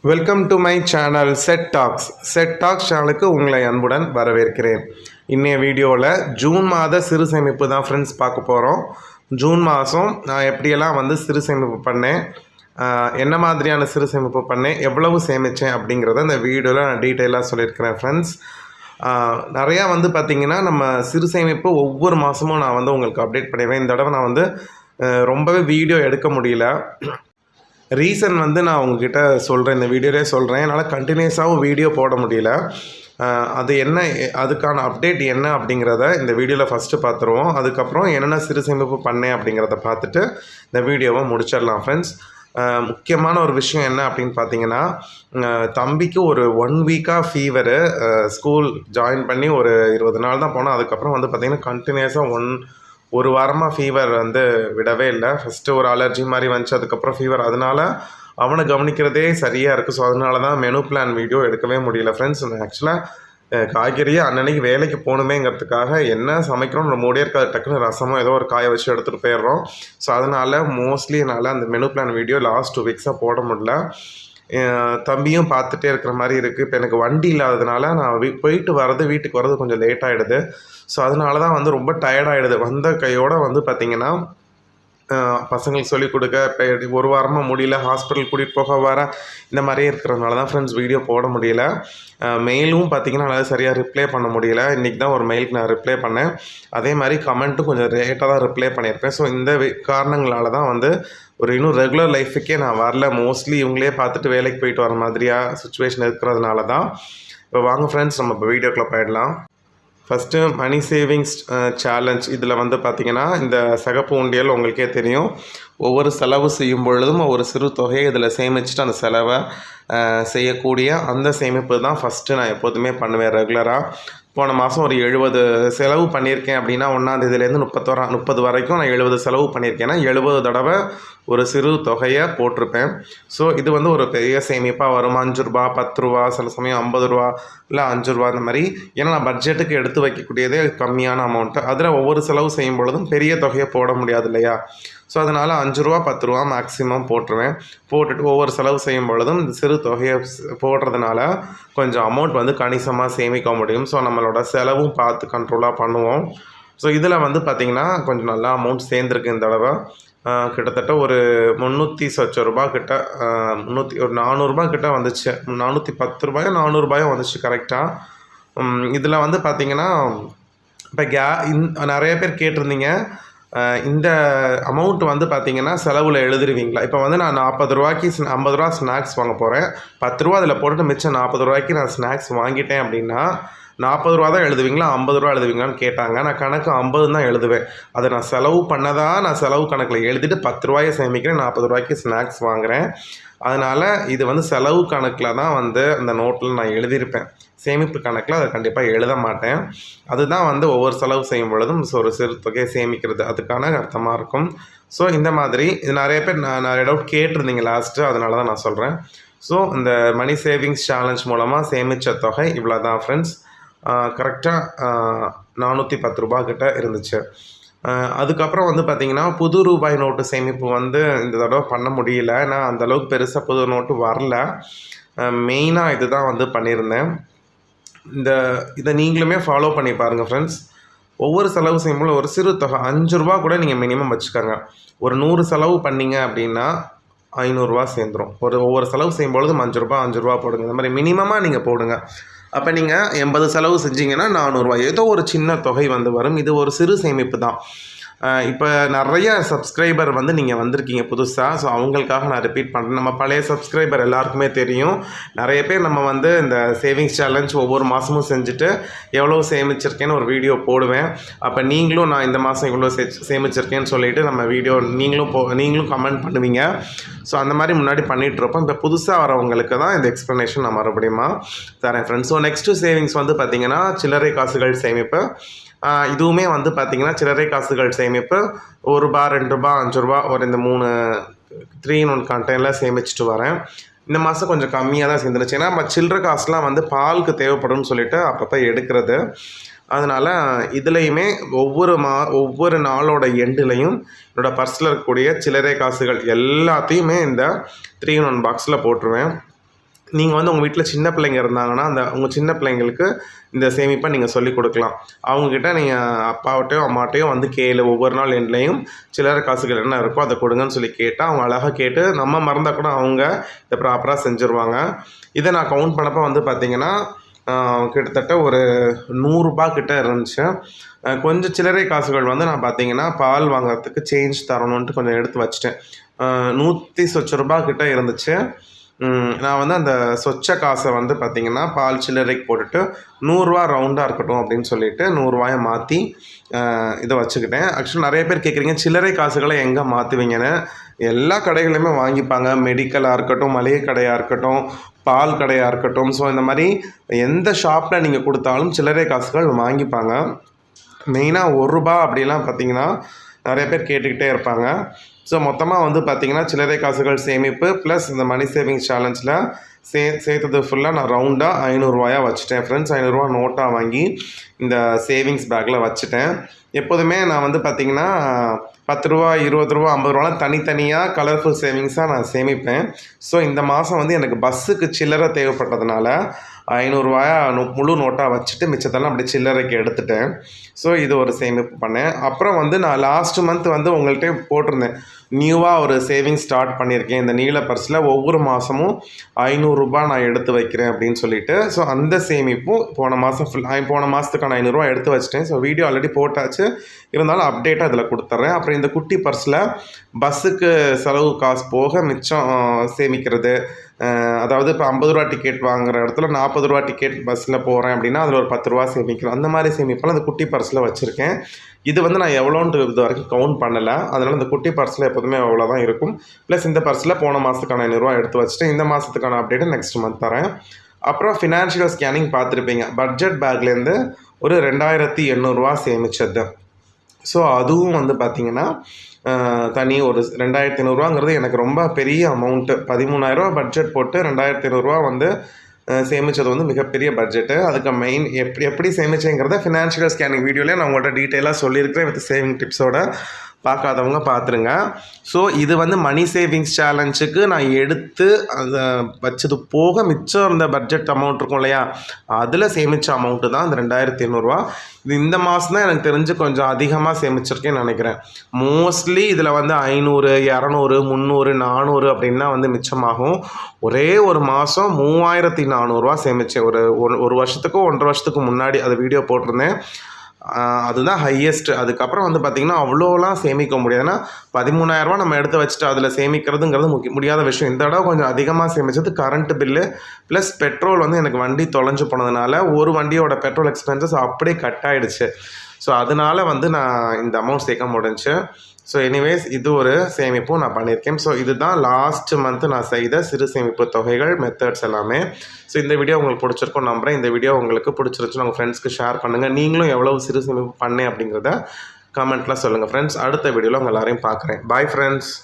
Welcome to my channel set tax சேனலுக்கு உங்களை அன்புடன் வரவேற்கிறேன். இன்றைய வீடியோவில் ஜூன் மாத சிறு சேமிப்பு தான் ஃப்ரெண்ட்ஸ் பார்க்க போகிறோம். ஜூன் மாதம் நான் எப்படியெல்லாம் வந்து சிறு சேமிப்பு பண்ணேன், என்ன மாதிரியான சிறு சேமிப்பு பண்ணேன், எவ்வளவு சேமித்தேன் அப்படிங்கிறத இந்த வீடியோவில் நான் டீட்டெயிலாக சொல்லியிருக்கிறேன் ஃப்ரெண்ட்ஸ். நிறையா வந்து பார்த்திங்கன்னா நம்ம சிறு சேமிப்பு ஒவ்வொரு மாதமும் நான் வந்து உங்களுக்கு அப்டேட் பண்ணிடுவேன். இந்த தடவை நான் வந்து ரொம்பவே வீடியோ எடுக்க முடியல. ரீசன் வந்து நான் உங்ககிட்ட சொல்கிறேன், இந்த வீடியோவே சொல்கிறேன். என்னால் கண்டினியூஸாகவும் வீடியோ போட முடியல. அது என்ன, அதுக்கான அப்டேட் என்ன அப்படிங்கிறத இந்த வீடியோவில் ஃபஸ்ட்டு பார்த்துருவோம். அதுக்கப்புறம் என்னென்ன சிறு சேமிப்பு பண்ணேன் அப்படிங்கிறத பார்த்துட்டு இந்த வீடியோவை முடிச்சிடலாம் ஃப்ரெண்ட்ஸ். முக்கியமான ஒரு விஷயம் என்ன அப்படின்னு பார்த்தீங்கன்னா, தம்பிக்கு ஒரு 1 வீக்காக ஃபீவரு. ஸ்கூல் ஜாயின் பண்ணி ஒரு 20 நாள் தான் போனோம். அதுக்கப்புறம் வந்து பார்த்திங்கன்னா கண்டினியூஸாக ஒரு வாரமாக ஃபீவர் வந்து விடவே இல்லை. ஃபஸ்ட்டு ஒரு அலர்ஜி மாதிரி வந்துச்சு, அதுக்கப்புறம் ஃபீவர். அதனால் அவனை கவனிக்கிறதே சரியாக இருக்குது. ஸோ அதனால தான் மெனு பிளான் வீடியோ எடுக்கவே முடியல ஃப்ரெண்ட்ஸ். ஆக்சுவலாக காய்கறியே அன்னன்னைக்கு வேலைக்கு போகணுமேங்கிறதுக்காக என்ன சமைக்கிறோம் மூடியே இருக்காது, டக்குன்னு ரசமோ ஏதோ ஒரு காய வச்சு எடுத்துகிட்டு போயிடுறோம். ஸோ அதனால் மோஸ்ட்லி என்னால் அந்த மெனு பிளான் வீடியோ லாஸ்ட் 2 வீக்ஸாக போட முடியல. தம்பியும் பார்த்துட்டே இருக்கிற மாதிரி இருக்குது. இப்போ எனக்கு வண்டி இல்லாததுனால நான் போயிட்டு வீட்டுக்கு வர்றது கொஞ்சம் லேட் ஆகிடுது. ஸோ அதனால தான் வந்து ரொம்ப டயர்டாகிடுது. வந்த கையோடு வந்து பார்த்திங்கன்னா பசங்களுக்கு சொல்லிக் கொடுக்க இப்போ ஒரு வாரமாக முடியல, ஹாஸ்பிட்டல் கூட்டிகிட்டு போக வர இந்த மாதிரியே இருக்கிறதுனால தான் ஃப்ரெண்ட்ஸ் வீடியோ போட முடியல. மெயிலும் பார்த்திங்கன்னா நல்லா சரியாக ரிப்ளை பண்ண முடியல. இன்றைக்கி தான் ஒரு மெயிலுக்கு நான் ரிப்ளை பண்ணேன். அதே மாதிரி கமெண்ட்டும் கொஞ்சம் லேட்டாக தான் ரிப்ளை பண்ணியிருப்பேன். ஸோ இந்த காரணங்களால் தான் வந்து இன்னும் ரெகுலர் லைஃபுக்கே நான் வரல. மோஸ்ட்லி இவங்களே பார்த்துட்டு வேலைக்கு போயிட்டு வர மாதிரியாக சுச்சுவேஷன் இருக்கிறதுனால தான். இப்போ வாங்க ஃப்ரெண்ட்ஸ், நம்ம இப்போ வீடியோக்குள்ளே போயிடலாம். First money savings challenge. இதில் வந்து பார்த்திங்கன்னா இந்த சகப்பு உண்டியல் உங்களுக்கே தெரியும். ஒவ்வொரு செலவு செய்யும் பொழுதும் ஒரு சிறு தொகையை இதில் சேமிச்சுட்டு அந்த செலவை செய்யக்கூடிய அந்த சேமிப்பு தான் ஃபஸ்ட்டு நான் எப்போதுமே பண்ணுவேன் ரெகுலராக. போன மாதம் ஒரு 70 செலவு பண்ணியிருக்கேன் அப்படின்னா 1ஆம் தேதியிலேருந்து 30 வரைக்கும் நான் 70 செலவு பண்ணியிருக்கேன்னா 70 தடவை ஒரு சிறு தொகையை போட்டிருப்பேன். ஸோ இது வந்து ஒரு பெரிய சேமிப்பாக வரும். 5 ரூபா, 10 ரூபா, சில சமயம் 50 ரூபா, இல்லை 5 ரூபா, இந்த மாதிரி. ஏன்னா நான் பட்ஜெட்டுக்கு எடுத்து வைக்கக்கூடியதே கம்மியான அமௌண்ட்டு. அதில் ஒவ்வொரு செலவு செய்யும் பொழுதும் பெரிய தொகையை போட முடியாது இல்லையா? ஸோ அதனால் 5 ரூபா, 10 ரூபா மேக்ஸிமம் போட்டுருவேன். போட்டுட்டு ஒவ்வொரு செலவு செய்யும் பொழுதும் இந்த சிறு தொகையை போடுறதுனால கொஞ்சம் அமௌண்ட் வந்து கணிசமாக சேமிக்க முடியும். ஸோ நம்மளோட செலவும் பார்த்து கண்ட்ரோலாக பண்ணுவோம். ஸோ இதில் வந்து பார்த்திங்கன்னா கொஞ்சம் நல்லா அமௌண்ட் சேர்ந்துருக்கு இந்த தடவை. கிட்டத்தட்ட ஒரு 300 சொச்ச ரூபா கிட்ட, ஒரு 400 ரூபா கிட்ட வந்துச்சு. 410 ரூபாயோ 400 ரூபாயோ வந்துச்சு கரெக்டாக. இதில் வந்து பார்த்திங்கன்னா இப்போ நிறைய பேர் கேட்டிருந்தீங்க, இந்த அமௌண்ட் வந்து பார்த்திங்கன்னா செலவில் எழுதிருவீங்களா? இப்போ வந்து நான் 40 ரூபாய்க்கு 50 ரூபா ஸ்நாக்ஸ் வாங்க போகிறேன். 10 ரூபா அதில் போட்டுட்டு மிச்சம் 40 ரூபாய்க்கு நான் ஸ்நாக்ஸ் வாங்கிட்டேன் அப்படின்னா 40 ரூபா தான் எழுதுவீங்களா, 50 ரூபா எழுதுவீங்களான்னு கேட்டாங்க. நான் கணக்கு 50 தான் எழுதுவேன். அதை நான் செலவு பண்ணதான் நான் செலவு கணக்கில் எழுதிட்டு 10 ரூபாயை சேமிக்கிறேன், 40 ரூபாய்க்கு ஸ்நாக்ஸ் வாங்குகிறேன். அதனால் இது வந்து செலவு கணக்கில் தான் வந்து அந்த நோட்டில் நான் எழுதியிருப்பேன். சேமிப்பு கணக்கில் அதை கண்டிப்பாக எழுத மாட்டேன். அதுதான் வந்து ஒவ்வொரு செலவு செய்யும் பொழுதும் ஒரு சிறு தொகையை சேமிக்கிறது அதுக்கான அர்த்தமாக இருக்கும். ஸோ இந்த மாதிரி இது நிறைய பேர் நிறைய டவுட் கேட்டிருந்தீங்க லாஸ்ட்டு, அதனால தான் நான் சொல்கிறேன். ஸோ இந்த மணி சேவிங்ஸ் சேலஞ்ச் மூலமாக சேமித்த தொகை இவ்வளோ தான் ஃப்ரெண்ட்ஸ். கரெக்டாக 410 ரூபா கிட்ட இருந்துச்சு. அதுக்கப்புறம் வந்து பார்த்திங்கன்னா புது ரூபாய் நோட்டு சேமிப்பு வந்து இந்த தடவை பண்ண முடியல. ஏன்னா அந்தளவுக்கு பெருசாக புது நோட்டு வரல. மெயினாக இது தான் வந்து பண்ணியிருந்தேன். இதை நீங்களுமே ஃபாலோ பண்ணி பாருங்கள் ஃப்ரெண்ட்ஸ். ஒவ்வொரு செலவு செய்யும்போது ஒரு சிறு தொகை 5 ரூபா கூட நீங்கள் மினிமம் வச்சுக்கோங்க. ஒரு 100 செலவு பண்ணிங்க அப்படின்னா 500 ரூபா சேர்ந்துடும். ஒவ்வொரு செலவு செய்யும்பொழுதும் 5 ரூபா போடுங்க. இந்த மாதிரி மினிமமாக நீங்கள் போடுங்க. அப்போ நீங்கள் 80 செலவு செஞ்சீங்கன்னா 400 ரூபா ஏதோ ஒரு சின்ன தொகை வந்து வரும். இது ஒரு சிறு சேமிப்பு தான். இப்போ நிறைய சப்ஸ்கிரைபர் வந்து நீங்கள் வந்திருக்கீங்க புதுசாக. ஸோ அவங்களுக்காக நான் ரிப்பீட் பண்ணுறேன். நம்ம பழைய சப்ஸ்கிரைபர் எல்லாருக்குமே தெரியும். நிறைய பேர் நம்ம வந்து இந்த சேவிங்ஸ் சேலஞ்ச் ஒவ்வொரு மாதமும் செஞ்சுட்டு எவ்வளோ சேமிச்சிருக்கேன்னு ஒரு வீடியோ போடுவேன். அப்போ நீங்களும் நான் இந்த மாதம் இவ்வளோ சேமிச்சிருக்கேன்னு சொல்லிவிட்டு நம்ம வீடியோ நீங்களும் கமெண்ட் பண்ணுவீங்க. ஸோ அந்த மாதிரி முன்னாடி பண்ணிகிட்ருப்போம். இப்போ புதுசாக வரவங்களுக்கு தான் இந்த எக்ஸ்ப்ளனேஷன் நான் மறுபடியும் தரேன் ஃப்ரெண்ட்ஸ். ஸோ நெக்ஸ்ட்டு சேவிங்ஸ் வந்து பார்த்திங்கன்னா சில்லறை காசுகள் சேமிப்பு. இதுவுமே வந்து பார்த்திங்கன்னா சில்லறை காசுகள் சேமிப்பு 1 ரூபா, 2 ரூபா, 5 ரூபா இந்த 3 in 1 கண்டெய்னரில் சேமிச்சுட்டு வரேன். இந்த மாதம் கொஞ்சம் கம்மியாக தான் சேர்ந்துருச்சு. ஏன்னா நம்ம சில்லறை காசுலாம் வந்து பாலுக்கு தேவைப்படும்னு சொல்லிட்டு அப்பப்போ எடுக்கிறது. அதனால் இதுலேயுமே ஒவ்வொரு நாளோட எண்டுலையும் என்னோடய பர்ஸில் இருக்கக்கூடிய சில்லறை காசுகள் எல்லாத்தையுமே இந்த 3 in 1 பாக்ஸில் போட்டுருவேன். நீங்கள் வந்து உங்கள் வீட்டில் சின்ன பிள்ளைங்க இருந்தாங்கன்னா உங்கள் சின்ன பிள்ளைங்களுக்கு இந்த சேமிப்பை நீங்கள் சொல்லிக் கொடுக்கலாம். அவங்கக்கிட்ட நீங்கள் அப்பாவட்டையோ அம்மாட்டையோ வந்து கேளு, ஒவ்வொரு நாள் எண்ட்லேயும் சில்லறை காசுகள் என்ன இருக்கோ அதை கொடுங்கன்னு சொல்லி கேட்டால் அவங்க அழகாக கேட்டு நம்ம மறந்தால் கூட அவங்க இதை ப்ராப்பராக செஞ்சுருவாங்க. இதை நான் கவுண்ட் பண்ணப்போ வந்து பார்த்திங்கன்னா கிட்டத்தட்ட ஒரு 100 ரூபா கிட்ட இருந்துச்சு. கொஞ்சம் சில்லறை காசுகள் வந்து நான் பார்த்தீங்கன்னா பால் வாங்குறதுக்கு சேஞ்ச் தரணுன்ட்டு கொஞ்சம் எடுத்து வச்சுட்டேன். 100 சொச்ச ரூபா கிட்ட இருந்துச்சு. நான் வந்து அந்த சொச்ச காசை வந்து பார்த்திங்கன்னா பால் சில்லறைக்கு போட்டுட்டு 100 ரூபா ரவுண்டாக இருக்கட்டும் அப்படின்னு சொல்லிட்டு 100 ரூபாயை மாற்றி இதை வச்சுக்கிட்டேன். ஆக்சுவலி நிறைய பேர் கேட்குறீங்க சில்லறை காசுகளை எங்கே மாற்றுவீங்கன்னு. எல்லா கடைகளையுமே வாங்கிப்பாங்க. மெடிக்கலாக இருக்கட்டும், மளிகை கடையாக இருக்கட்டும், பால் கடையாக இருக்கட்டும். ஸோ இந்த மாதிரி எந்த ஷாப்பில் நீங்கள் கொடுத்தாலும் சில்லறை காசுகள் வாங்கிப்பாங்க. மெயினாக 1 ரூபா அப்படிலாம் பார்த்திங்கன்னா நிறைய பேர் கேட்டுக்கிட்டே இருப்பாங்க. ஸோ மொத்தமாக வந்து பார்த்திங்கன்னா சில்லறை காசுகள் சேமிப்பு ப்ளஸ் இந்த மணி சேவிங்ஸ் சேலஞ்சில் சேர்த்தது ஃபுல்லாக நான் ரவுண்டாக 500 ரூபாயாக வச்சுட்டேன் ஃப்ரெண்ட்ஸ். 500 ரூபா நோட்டாக வாங்கி இந்த சேவிங்ஸ் பேக்கில் வச்சுட்டேன். எப்போதுமே நான் வந்து பார்த்திங்கன்னா 10 ரூபா, 20 ரூபா, 50 ரூபாலாம் தனித்தனியாக கலர்ஃபுல் சேவிங்ஸாக நான் சேமிப்பேன். ஸோ இந்த மாதம் வந்து எனக்கு பஸ்ஸுக்கு சில்லறை தேவைப்பட்டதுனால 500 ரூபாயா முழு நோட்டாக வச்சுட்டு மிச்சத்தெல்லாம் அப்படி சில்லறைக்கு எடுத்துட்டேன். ஸோ இது ஒரு சேமிப்பு பண்ணேன். அப்புறம் வந்து நான் லாஸ்ட் மந்த் வந்து உங்கள்கிட்ட போட்டிருந்தேன், நியூவாக ஒரு சேவிங்ஸ் ஸ்டார்ட் பண்ணியிருக்கேன். இந்த நீல பர்ஸில் ஒவ்வொரு மாதமும் 500 ரூபா நான் எடுத்து வைக்கிறேன் அப்படின்னு சொல்லிட்டு. ஸோ அந்த சேமிப்பும் போன மாதத்துக்கான 500 ரூபா எடுத்து வச்சுட்டேன். ஸோ வீடியோ ஆல்ரெடி போட்டாச்சு, இருந்தாலும் அப்டேட்டாக இதில் கொடுத்துட்றேன். அப்புறம் இந்த குட்டி பர்ஸில் பஸ்ஸுக்கு செலவு காசு போக மிச்சம் சேமிக்கிறது. அதாவது இப்போ 50 ரூபா டிக்கெட் வாங்குகிற இடத்துல 40 ரூபா டிக்கெட் பஸ்ஸில் போகிறேன் அப்படின்னா அதில் ஒரு 10 ரூபா சேமிக்கிறோம். அந்த மாதிரி சேமிப்பெல்லாம் அந்த குட்டி பர்ஸில் வச்சுருக்கேன். இது வந்து நான் எவ்வளோன்ட்டு இது வரைக்கும் கவுண்ட் பண்ணலை. அதனால் இந்த குட்டி பர்ஸில் எப்போதுமே அவ்வளோ தான் இருக்கும். ப்ளஸ் இந்த பர்ஸில் போன மாதத்துக்கான 500 ரூபா எடுத்து வச்சுட்டு இந்த மாதத்துக்கான அப்டேட்டை நெக்ஸ்ட் மந்த் தரேன். அப்புறம் ஃபினான்ஷியல் ஸ்கேனிங் பார்த்துருப்பீங்க. பட்ஜெட் பேக்லேருந்து ஒரு 2800 ரூபா சேமிச்சது. ஸோ அதுவும் வந்து பார்த்திங்கன்னா தனி ஒரு 2500 ரூபாங்கிறது எனக்கு ரொம்ப பெரிய அமௌண்ட்டு. 13,000 ரூபா பட்ஜெட் போட்டு 2500 ரூபா வந்து சேமித்தது வந்து மிகப்பெரிய பட்ஜெட்டு. அதுக்கு மெயின் எப்படி சேமிச்சேங்கிறத ஃபினான்ஷியல் ஸ்கேனிங் வீடியோலேயே நான் உங்கள்கிட்ட டீட்டெயிலாக சொல்லியிருக்கிறேன் வித் சேவிங் டிப்ஸோட. பார்க்காதவங்க பார்த்துருங்க. ஸோ இது வந்து மணி சேவிங்ஸ் சேலஞ்சுக்கு நான் எடுத்து அதை வச்சது போக மிச்சம் இருந்த பட்ஜெட் அமௌண்ட் இருக்கும் இல்லையா, அதில் சேமித்த அமௌண்ட்டு தான் இந்த 2800 ரூபா. இது இந்த மாதம் தான் எனக்கு தெரிஞ்சு கொஞ்சம் அதிகமாக சேமிச்சிருக்கேன்னு நினைக்கிறேன். மோஸ்ட்லி இதில் வந்து 500, 200, 300, 400 அப்படின்னா வந்து மிச்சமாகும். ஒரே ஒரு மாதம் 3400 ரூபா சேமித்தேன். ஒரு வருஷத்துக்கோ 1.5 வருஷத்துக்கு முன்னாடி அது வீடியோ போட்டிருந்தேன். அதுதான் ஹையஸ்ட். அதுக்கப்புறம் வந்து பார்த்திங்கன்னா அவ்வளோலாம் சேமிக்க முடியாது. ஏன்னா 13,000 ரூபா நம்ம எடுத்து வச்சுட்டு அதில் சேமிக்கிறதுங்கிறது முடியாத விஷயம். இந்த தடவை கொஞ்சம் அதிகமாக சேமித்தது கரண்ட்டு பில்லு ப்ளஸ் பெட்ரோல் வந்து எனக்கு வண்டி தொலைஞ்சு போனதுனால ஒரு வண்டியோட பெட்ரோல் எக்ஸ்பென்சஸ் அப்படியே கட் ஆகிடுச்சு. ஸோ அதனால் வந்து நான் இந்த அமௌண்ட் சேர்க்க முடிஞ்சுச்சு. ஸோ எனிவேஸ் இது ஒரு சேமிப்பும் நான் பண்ணியிருக்கேன். ஸோ இதுதான் லாஸ்ட் மந்த்து நான் செய்த சிறு சேமிப்பு தொகைகள் மெத்தட்ஸ் எல்லாமே. ஸோ இந்த வீடியோ உங்களுக்கு பிடிச்சிருக்கும் நம்புகிறேன். இந்த வீடியோ உங்களுக்கு பிடிச்சிருச்சுன்னு உங்கள் ஃப்ரெண்ட்ஸ்க்கு ஷேர் பண்ணுங்கள். நீங்களும் எவ்வளவு சிறு சேமிப்பு பண்ணேன் அப்படிங்கிறத கமெண்ட்டில் சொல்லுங்கள் ஃப்ரெண்ட்ஸ். அடுத்த வீடியோவில் உங்கள் எல்லாரையும் பார்க்குறேன். Bye friends.